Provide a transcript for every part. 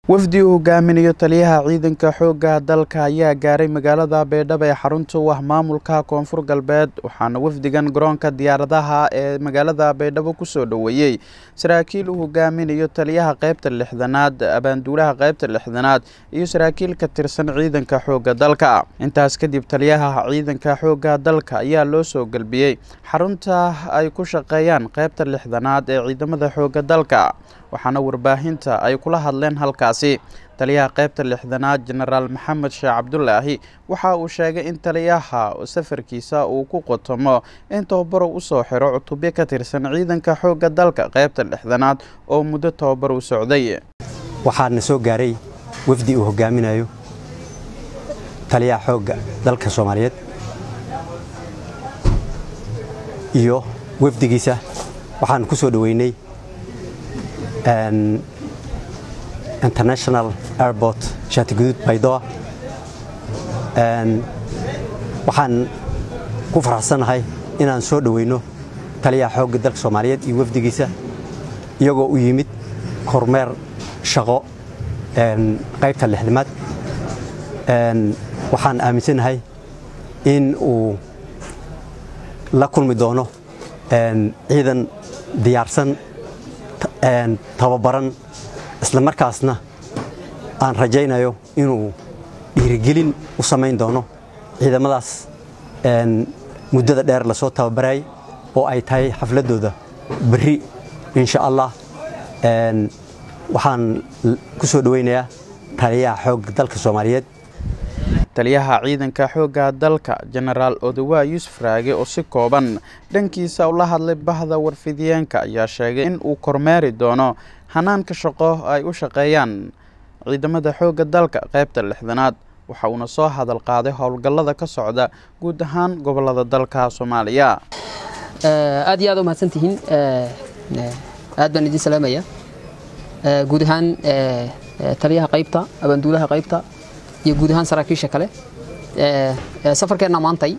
wafdi uu hogaaminayo taliyaha ciidanka xooga dalka ayaa gaaray magaalada baydhabo ee xarunta u ah maamulka koonfur galbeed waxaana wafdigan garoonka diyaaradaha ee magaalada baydhabo ku soo dhaweeyay saraakiil uu hogaaminayo taliyaha qaybta 6aad abaanduulaha qaybta 6aad iyo saraakiil ka tirsan ciidanka xooga dalka intaas kadib taliyaha ciidanka xooga dalka ayaa loo soo galbiyay xarunta ay ku shaqeeyaan qaybta 6aad ee ciidamada xooga dalka waxaana warbaahinta ay kula hadleen halkaasi taliyaha qaybta 6aad Generaal Maxamed Sheekh Cabdullaahi waxa uu sheegay in taliyaha safarkiisa uu ku qotomo in tababar u soo xiro cutubyo ka tirsan ciidanka xooga dalka qaybta 6aad oo muddo tababar u socday waxaana soo gaaray wafdi uu hogaaminayo taliyaha xooga dalka Soomaaliyeed iyo wafdigiisa waxaan ku soo dhaweynay International Airport Shatigud Baydhabo waxaan ku faraxsanahay inaan soo dhaweyno taliyaha xooga dalka Soomaaliyeed iyo wafdigiisa iyagoo u yimid kormeer shaqo qaybta 6aad waxaan aaminsanahay in uu la kulmi doono ciidan diyaarsan tababaran isla markaasna aan rajaynayo inuu dhiirigelin u sameyn doono ciidamadaas muddada dheer la soo tababaray oo ay tahay xafladooda bari insha Allah waxaan ku soo dhaweynayaa taliyaha xooga dalka Soomaaliyeed taliyaha ciidanka xooga dalka Generaal Odawa Yusuf Raage oo si kooban dhankiisa u la hadlay bahda warfidiyeenka ayaa sheegay in uu kormeeri doono hanaanka shaqo ay u shaqeeyaan ciidamada xooga dalka qaybta 6aad waxa uu soo hadal qaaday howlgallada ka socda guud ahaan gobolada dalka Soomaaliya aad iyo aad u mahadsantihiin aad baan idin salaamaya guud ahaan taliyaha qaybta abaanduulaha qaybta iyo guud ahaan saraakiisha kale safarkeena maantay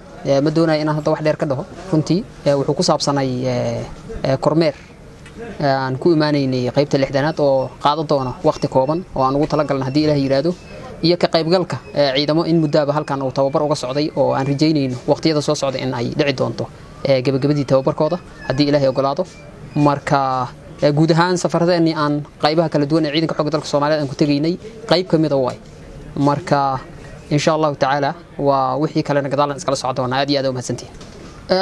ma doonayo inaan hadda wax dheer ka dhaho runtii wuxuu ku saabsanay kormeer aan ku imaanaynay qaybta 6aad oo qaado doona waqti kooban oo aan ugu talagalnay hadii Ilaahay yiraahdo iyo ka qaybgalka ciidamo in muddaaba halkan uu tababar uga socday oo aan rajaynayno waqtiyada soo socda in ay dhici doonto gabagabadii tababarkooda hadii Ilaahay ogolaado marka guud ahaan safarradeeni aan qaybaha kala duwan ee ciidanka xooga dalka Soomaaliyeed aan ku tageynay qayb kamid ah way marka insha Allah ta'ala waa wixii kale nagadalan iskala socdoona aad iyo aad u mahadsantiin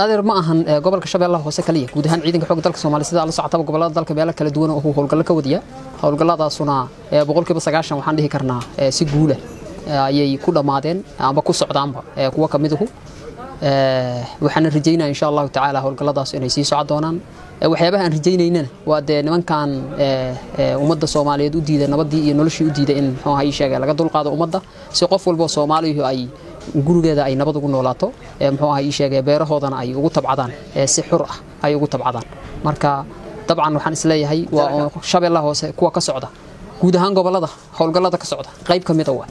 adeer ma ahan gobolka Shabeellaha Hoose kaliya guud ahaan ciidanka xooga dalka Soomaaliyeed sida la socotaba gobolada dalka meelo kala duwan oo howlgal ka wadiya howlgalladaasuna 90% waxaan dhihi karnaa si guul ah ayay ku dhamaadeen amba ku socdaanba kuwa kamid ah waxaan rajaynayaa insha Allah ta'ala howlgalladaas inay sii socon doonaan waxyaabaha aan rajaynayna waa nimankan ummadda Soomaaliyeed u diiday nabadii iyo noloshii u diiday in ay sheegay laga dulqaado ummadda si qof walba Soomaaliyeed ay gurigeeda ay nabad ugu noolaato ay sheegay beerahoodana ay ugu tabcadaan si xur ah ay ugu tabcadaan marka dabcan waxaan isleeyahay waa Shabeellaha Hoose kuwa ka socda guud ahaan gobolada howlgallada ka socda qayb kamid ah